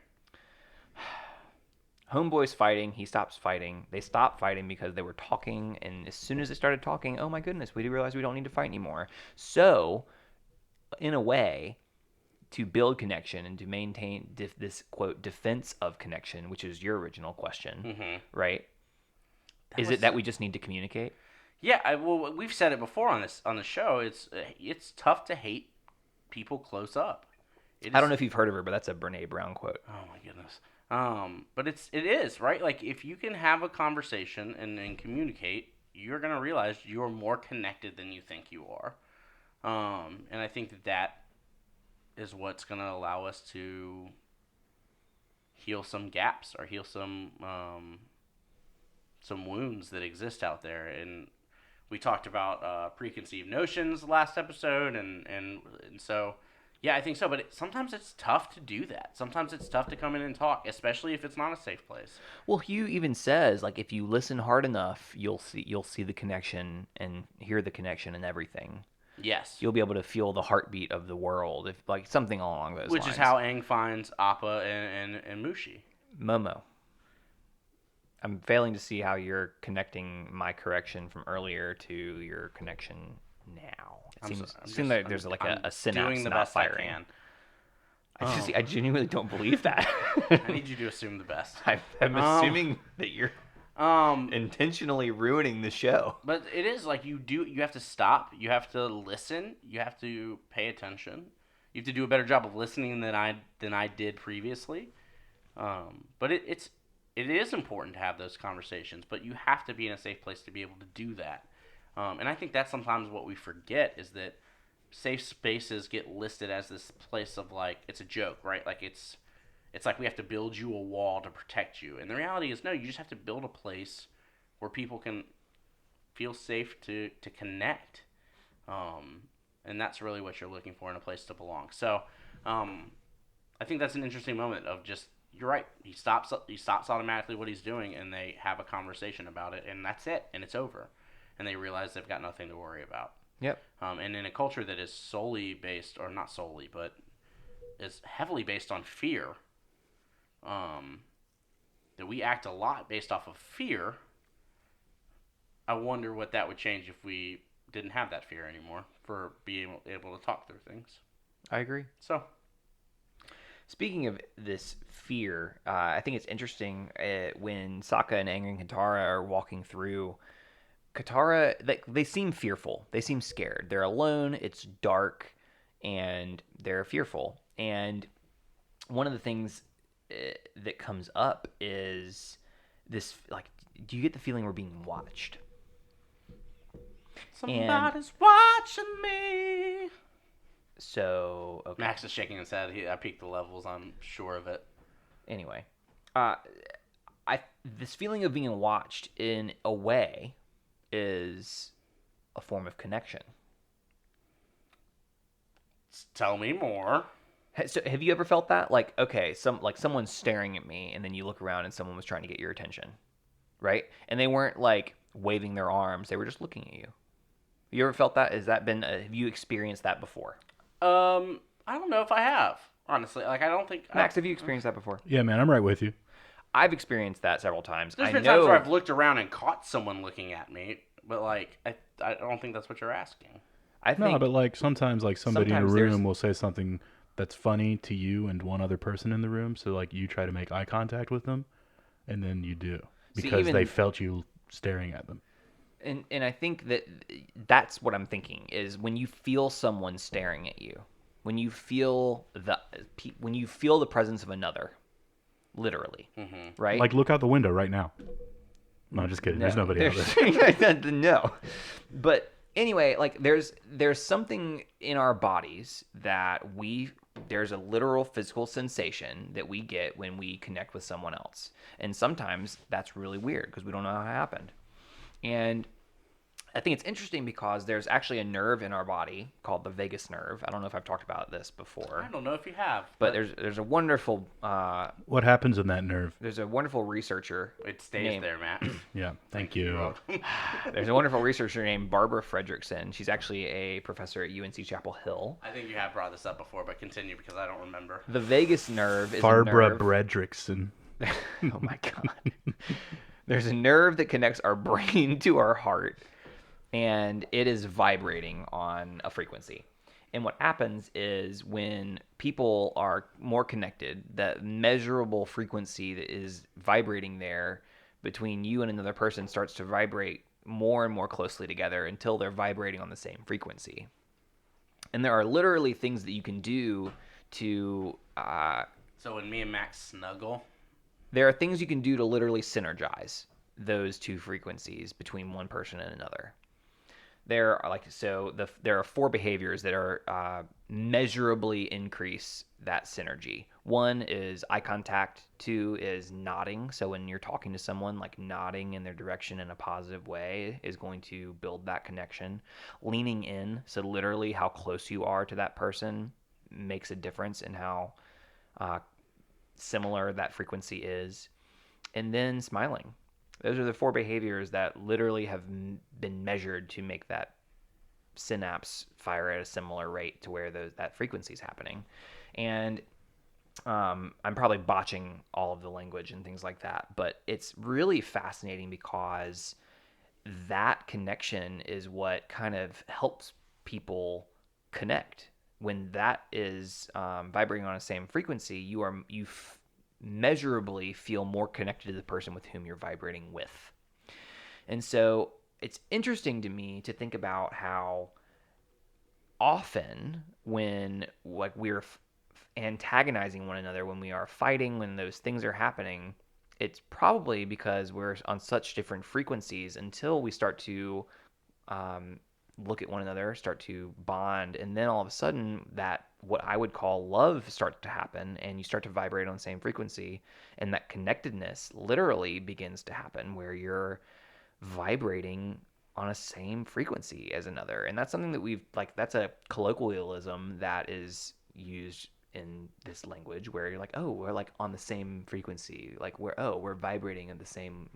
S1: Homeboy's fighting. He stops fighting. They stop fighting because they were talking. And as soon as they started talking, oh my goodness, we realized we don't need to fight anymore. So, in a way, to build connection and to maintain this, quote, defense of connection, which is your original question, right? Is it that we just need to communicate?
S2: Yeah, well, we've said it before on the show. It's tough to hate people close up.
S1: I don't know if you've heard of her, but that's a Brene Brown quote.
S2: Oh my goodness. But it is, right? Like, if you can have a conversation and communicate, you're gonna realize you're more connected than you think you are. And I think that is what's gonna allow us to heal some gaps or heal some wounds that exist out there. And we talked about preconceived notions last episode, and so yeah, I think so. But sometimes it's tough to do that. Sometimes it's tough to come in and talk, especially if it's not a safe place.
S1: Well, Hugh even says, like, if you listen hard enough, you'll see the connection and hear the connection and everything.
S2: Yes,
S1: you'll be able to feel the heartbeat of the world, if like something along those lines.
S2: Which is how Aang finds Appa and Mushi.
S1: Momo. I'm failing to see how you're connecting my correction from earlier to your connection now. It seems like there's like a synapse
S2: doing the
S1: not
S2: best
S1: firing.
S2: I can.
S1: I genuinely don't believe that.
S2: I need you to assume the best.
S1: I'm assuming that you're intentionally ruining the show.
S2: But it is like you have to stop. You have to listen. You have to pay attention. You have to do a better job of listening than I did previously. But it is important to have those conversations. But you have to be in a safe place to be able to do that. And I think that's sometimes what we forget is that safe spaces get listed as this place of like it's a joke, right? Like it's like we have to build you a wall to protect you. And the reality is no, you just have to build a place where people can feel safe to connect. And that's really what you're looking for in a place to belong. So I think that's an interesting moment of just, you're right. He stops automatically what he's doing and they have a conversation about it and that's it. And it's over. And they realize they've got nothing to worry about.
S1: Yep.
S2: And in a culture that is solely based, or not solely, but is heavily based on fear, that we act a lot based off of fear, I wonder what that would change if we didn't have that fear anymore for being able to talk through things.
S1: I agree.
S2: So,
S1: speaking of this fear, I think it's interesting when Sokka and Aang and Katara are walking through. Katara, they seem fearful. They seem scared. They're alone. It's dark, and they're fearful. And one of the things that comes up is this, like, do you get the feeling we're being watched?
S2: Somebody's watching me.
S1: So, okay.
S2: Max is shaking his head. I peaked the levels. I'm sure of it.
S1: Anyway, this feeling of being watched in a way is a form of connection.
S2: Tell me more.
S1: So have you ever felt that? Like, okay, someone's staring at me, and then you look around and someone was trying to get your attention, right? And they weren't like waving their arms; they were just looking at you. You ever felt that? Have you experienced that before?
S2: I don't know if I have, honestly. Like, I don't think.
S1: Max, have you experienced that before?
S3: Yeah, man, I'm right with you.
S1: I've experienced that several times.
S2: There's been times where I've looked around and caught someone looking at me, but like I don't think that's what you're asking.
S3: No, but like sometimes like somebody in a room will say something that's funny to you and one other person in the room, so like you try to make eye contact with them, and then you do because they felt you staring at them.
S1: And I think that's what I'm thinking is when you feel someone staring at you, when you feel the presence of another. Literally, right?
S3: Like, look out the window right now. No, just kidding.
S1: No,
S3: there's nobody out there.
S1: No. But anyway, like, there's something in our bodies that there's a literal physical sensation that we get when we connect with someone else. And sometimes that's really weird because we don't know how it happened. And I think it's interesting because there's actually a nerve in our body called the vagus nerve. I don't know if I've talked about this before.
S2: I don't know if you have.
S1: But there's a wonderful...
S3: what happens in that nerve?
S1: There's a wonderful researcher.
S2: It stays there, Matt.
S3: Yeah, thank you.
S1: There's a wonderful researcher named Barbara Fredrickson. She's actually a professor at UNC Chapel Hill.
S2: I think you have brought this up before, but continue because I don't remember.
S1: The vagus nerve is
S3: Barbara
S1: a nerve...
S3: Fredrickson.
S1: Oh my God. There's a nerve that connects our brain to our heart, and it is vibrating on a frequency. And what happens is when people are more connected, that measurable frequency that is vibrating there between you and another person starts to vibrate more and more closely together until they're vibrating on the same frequency. And there are literally things that you can do to.
S2: So when me and Max snuggle,
S1: There are things you can do to literally synergize those two frequencies between one person and another. There are four behaviors that are measurably increase that synergy. One is eye contact. Two is nodding. So when you're talking to someone, like nodding in their direction in a positive way is going to build that connection. Leaning in, so literally how close you are to that person makes a difference in how uh, similar that frequency is. And then smiling. Those are the four behaviors that literally have been measured to make that synapse fire at a similar rate to where that frequency is happening. And I'm probably botching all of the language and things like that, but it's really fascinating because that connection is what kind of helps people connect. When that is vibrating on the same frequency, you measurably feel more connected to the person with whom you're vibrating with. And so it's interesting to me to think about how often when like we're antagonizing one another, when we are fighting, when those things are happening, it's probably because we're on such different frequencies until we start to um, look at one another, start to bond, and then all of a sudden that what I would call love starts to happen, and you start to vibrate on the same frequency, and that connectedness literally begins to happen where you're vibrating on a same frequency as another. And that's something that that's a colloquialism that is used in this language where you're like, oh, we're like on the same frequency, like we're vibrating at the same,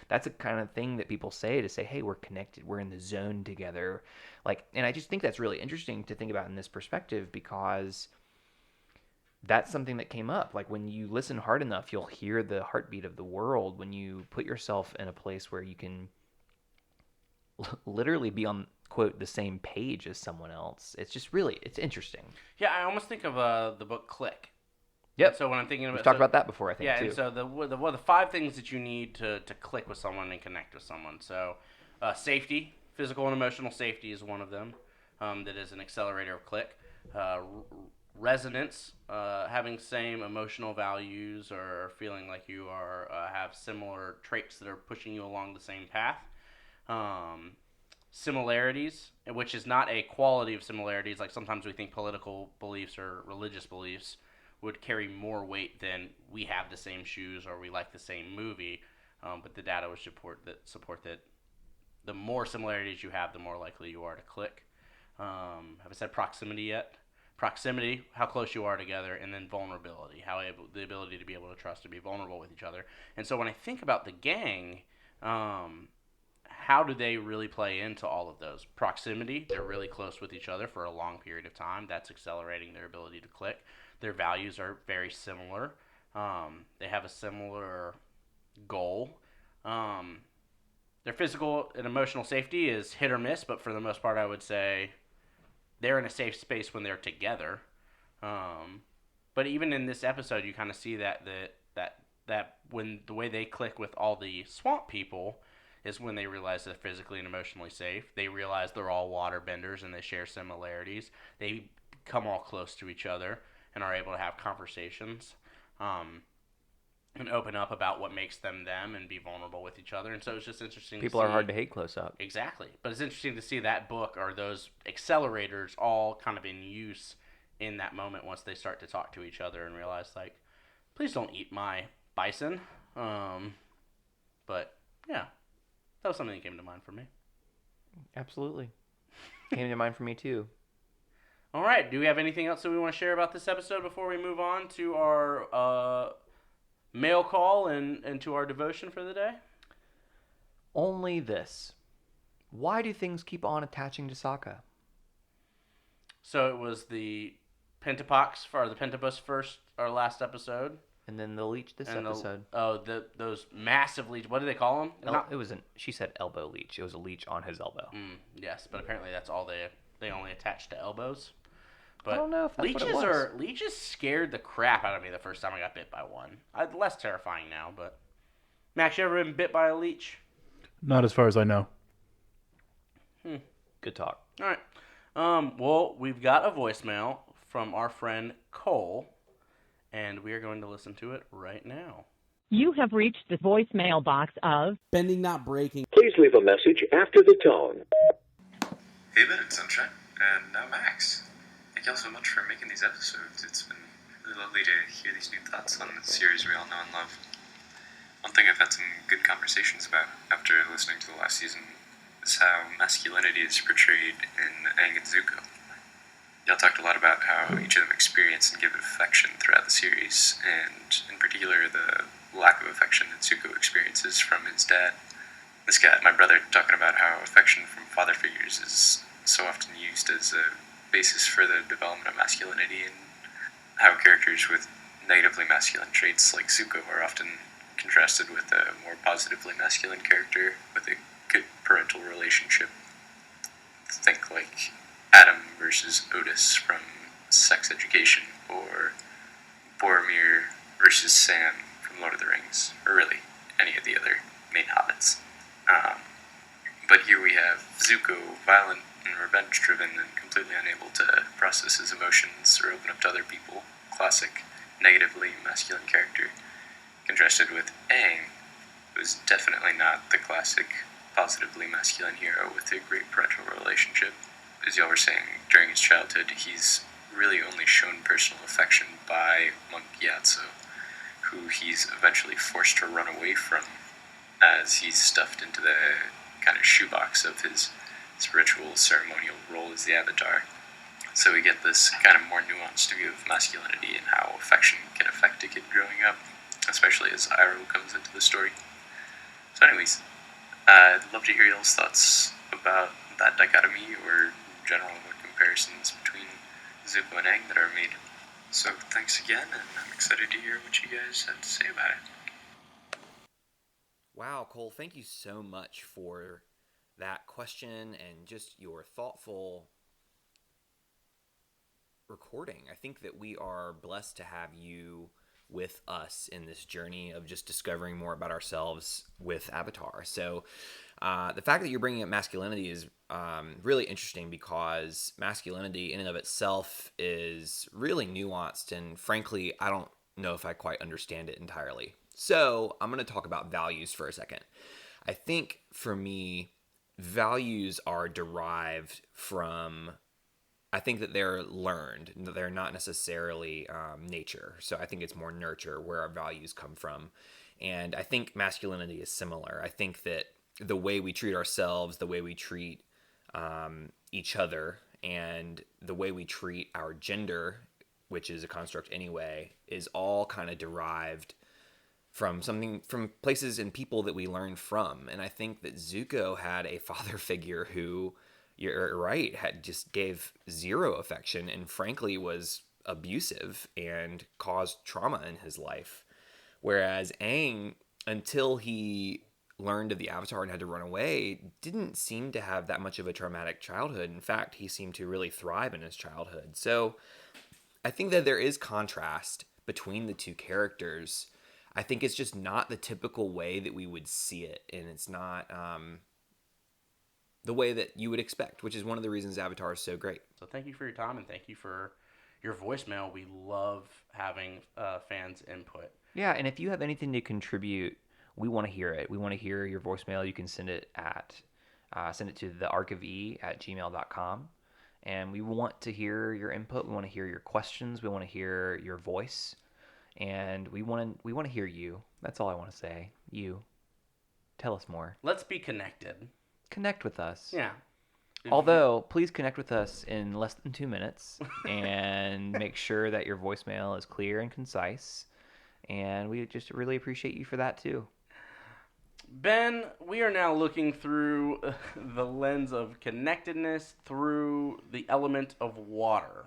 S1: that's a kind of thing that people say to say, hey, we're connected, we're in the zone together. Like, and I just think that's really interesting to think about in this perspective because that's something that came up. Like when you listen hard enough, you'll hear the heartbeat of the world. When you put yourself in a place where you can literally be on quote the same page as someone else, it's interesting.
S2: Yeah, I almost think of the book Click.
S1: Yep.
S2: And so when I'm thinking about,
S1: we've talked about that before, I think.
S2: Yeah,
S1: too.
S2: and so the 5 things that you need to click with someone and connect with someone. So safety, physical and emotional safety is one of them. That is an accelerator of click. Resonance, having same emotional values or feeling like you are have similar traits that are pushing you along the same path. Similarities, which is not a quality of similarities. Like sometimes we think political beliefs or religious beliefs would carry more weight than we have the same shoes or we like the same movie. But the data would support that the more similarities you have, the more likely you are to click. Have I said proximity yet? Proximity, how close you are together, and then vulnerability, the ability to be able to trust and be vulnerable with each other. And so when I think about the gang, how do they really play into all of those? Proximity, they're really close with each other for a long period of time. That's accelerating their ability to click. Their values are very similar. They have a similar goal. Their physical and emotional safety is hit or miss, but for the most part, I would say they're in a safe space when they're together. But even in this episode, you kind of see that when the way they click with all the swamp people is when they realize they're physically and emotionally safe. They realize they're all water benders and they share similarities. They come all close to each other and are able to have conversations and open up about what makes them them and be vulnerable with each other. And so it's just interesting.
S1: People are hard to hate close up.
S2: Exactly. But it's interesting to see that book or those accelerators all kind of in use in that moment once they start to talk to each other and realize, like, please don't eat my bison. But, yeah, that was something that came to mind for me.
S1: Absolutely. Came to mind for me, too.
S2: All right. Do we have anything else that we want to share about this episode before we move on to our mail call and to our devotion for the day?
S1: Only this. Why do things keep on attaching to Sokka?
S2: So it was the Pentapox, or the Pentabus first, our last episode.
S1: And then the leech this episode.
S2: Those massive leech. What do they call them?
S1: It wasn't. She said elbow leech. It was a leech on his elbow.
S2: Yes, but apparently that's all they only attach to elbows. But
S1: I don't know if that's what it was.
S2: Leeches scared the crap out of me the first time I got bit by one. Less terrifying now, but Max, you ever been bit by a leech?
S3: Not as far as I know.
S1: Good talk.
S2: All right. Well, we've got a voicemail from our friend Cole, and we are going to listen to it right now.
S4: You have reached the voicemail box of
S5: Bending Not Breaking.
S6: Please leave a message after the tone.
S7: Hey Ben, it's Sunshine, and now Max. Thank you all so much for making these episodes. It's been really lovely to hear these new thoughts on the series we all know and love. One thing I've had some good conversations about after listening to the last season is how masculinity is portrayed in Aang and Zuko. Y'all talked a lot about how each of them experience and give affection throughout the series, and in particular the lack of affection that Zuko experiences from his dad. This guy, my brother, talking about how affection from father figures is so often used as a basis for the development of masculinity, and how characters with negatively masculine traits like Zuko are often contrasted with a more positively masculine character with a good parental relationship. Think like Adam versus Otis from Sex Education, or Boromir versus Sam from Lord of the Rings, or really any of the other main hobbits. But here we have Zuko, violent and revenge-driven and completely unable to process his emotions or open up to other people. Classic, negatively masculine character. Contrasted with Aang, who's definitely not the classic, positively masculine hero with a great parental relationship. As y'all were saying, during his childhood, he's really only shown personal affection by Monk Gyatso, who he's eventually forced to run away from as he's stuffed into the kind of shoebox of his spiritual ceremonial role as the Avatar. So we get this kind of more nuanced view of masculinity and how affection can affect a kid growing up, especially as Iroh comes into the story. So anyways, I'd love to hear y'all's thoughts about that dichotomy, or general comparisons between Zuko and Aang that are made. So thanks again, and I'm excited to hear what you guys have to say about it.
S1: Wow, Cole, thank you so much for that question and just your thoughtful recording. I think that we are blessed to have you with us in this journey of just discovering more about ourselves with Avatar. So the fact that you're bringing up masculinity is really interesting, because masculinity in and of itself is really nuanced, and frankly, I don't know if I quite understand it entirely. So I'm going to talk about values for a second. I think for me, values are derived from, I think that they're learned. They're not necessarily nature. So I think it's more nurture where our values come from. And I think masculinity is similar. I think that the way we treat ourselves, the way we treat each other, and the way we treat our gender, which is a construct anyway, is all kind of derived from places and people that we learn from. And I think that Zuko had a father figure who, you're right, had just gave zero affection and frankly was abusive and caused trauma in his life. Whereas Aang, until he learned of the Avatar and had to run away, didn't seem to have that much of a traumatic childhood. In fact, he seemed to really thrive in his childhood. So I think that there is contrast between the two characters. I think it's just not the typical way that we would see it, and it's not the way that you would expect, which is one of the reasons Avatar is so great.
S2: So thank you for your time, and thank you for your voicemail. We love having fans' input.
S1: Yeah, and if you have anything to contribute, we want to hear it. We want to hear your voicemail. You can send it to thearchofe@gmail.com. And we want to hear your input. We want to hear your questions. We want to hear your voice. And we want to hear you. That's all I want to say. You. Tell us more.
S2: Let's be connected.
S1: Connect with us.
S2: Yeah.
S1: Although, please connect with us in less than 2 minutes and make sure that your voicemail is clear and concise. And we just really appreciate you for that too.
S2: Ben, we are now looking through the lens of connectedness through the element of water.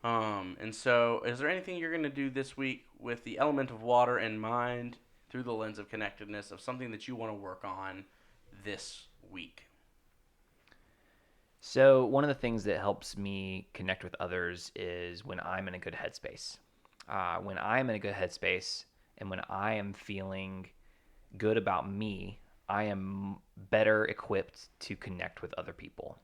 S2: And so, is there anything you're going to do this week with the element of water in mind through the lens of connectedness of something that you want to work on this week?
S1: So one of the things that helps me connect with others is when I'm in a good headspace. When I'm in a good headspace and when I am feeling good about me, I am better equipped to connect with other people.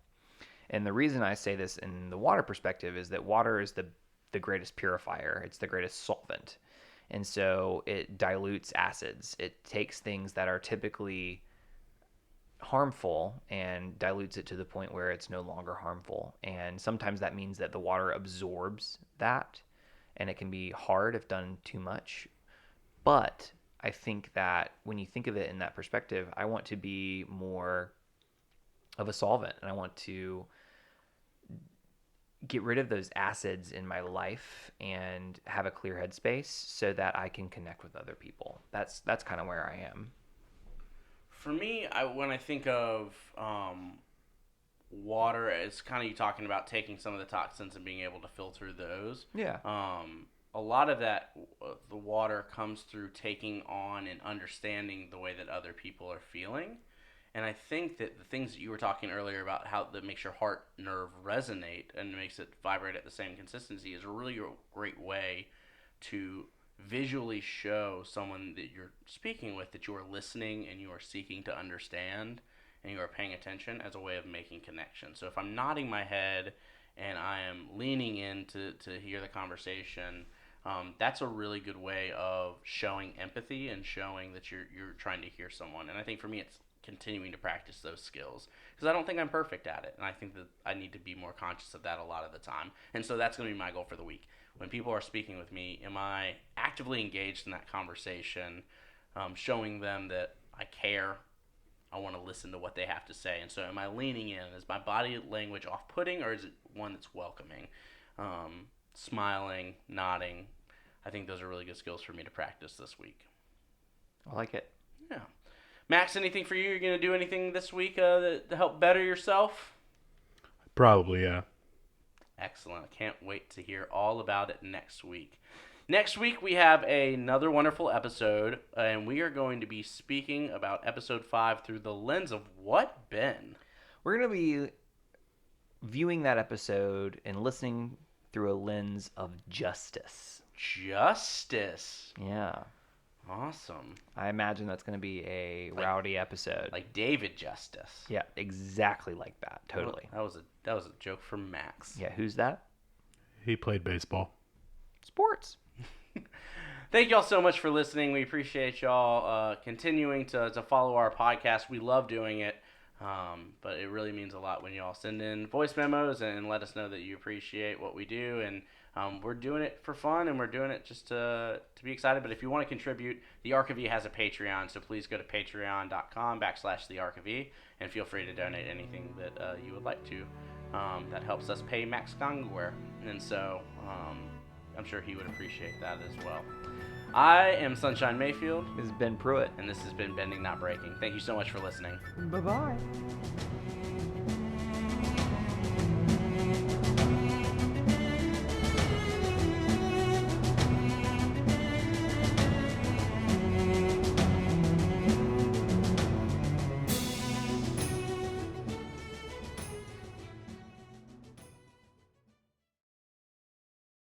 S1: And the reason I say this in the water perspective is that water is the greatest purifier. It's the greatest solvent. And so it dilutes acids. It takes things that are typically harmful and dilutes it to the point where it's no longer harmful. And sometimes that means that the water absorbs that, and it can be hard if done too much. But I think that when you think of it in that perspective, I want to be more of a solvent, and I want to get rid of those acids in my life and have a clear headspace so that I can connect with other people. That's kind of where I am.
S2: For me, when I think of water, it's kind of you talking about taking some of the toxins and being able to filter those.
S1: Yeah.
S2: A lot of that, the water comes through taking on and understanding the way that other people are feeling. And I think that the things that you were talking earlier about how that makes your heart nerve resonate and makes it vibrate at the same consistency is a really great way to visually show someone that you're speaking with that you are listening and you are seeking to understand and you are paying attention as a way of making connection. So if I'm nodding my head and I am leaning in to hear the conversation, that's a really good way of showing empathy and showing that you're trying to hear someone. And I think for me it's continuing to practice those skills because I don't think I'm perfect at it, and I think that I need to be more conscious of that a lot of the time. And so that's going to be my goal for the week. When people are speaking with me, am I actively engaged in that conversation, showing them that I care, I want to listen to what they have to say. And so am I leaning in? Is my body language off-putting, or is it one that's welcoming? Smiling, nodding. I think those are really good skills for me to practice this week.
S1: I like it.
S2: Yeah. Max, anything for you? You're going to do anything this week to help better yourself?
S3: Probably, yeah.
S2: Excellent. I can't wait to hear all about it next week. Next week, we have another wonderful episode, and we are going to be speaking about episode 5 through the lens of what, Ben?
S1: We're going to be viewing that episode and listening through a lens of justice.
S2: Justice.
S1: Yeah.
S2: Awesome.
S1: I imagine that's going to be a rowdy episode.
S2: Like David Justice.
S1: Yeah, exactly like that. Totally.
S2: That was a joke from Max.
S1: Yeah, who's that?
S3: He played baseball.
S1: Sports.
S2: Thank y'all so much for listening. We appreciate y'all continuing to follow our podcast. We love doing it, but it really means a lot when y'all send in voice memos and let us know that you appreciate what we do. And we're doing it for fun, and we're doing it just to be excited. But if you want to contribute, the Arc of E has a Patreon, so please go to patreon.com/the Arc of E and feel free to donate anything that you would like to. That helps us pay Max Gongwer, and so I'm sure he would appreciate that as well. I am Sunshine Mayfield.
S1: This has been Pruitt.
S2: And this has been Bending Not Breaking. Thank you so much for listening.
S1: Bye-bye.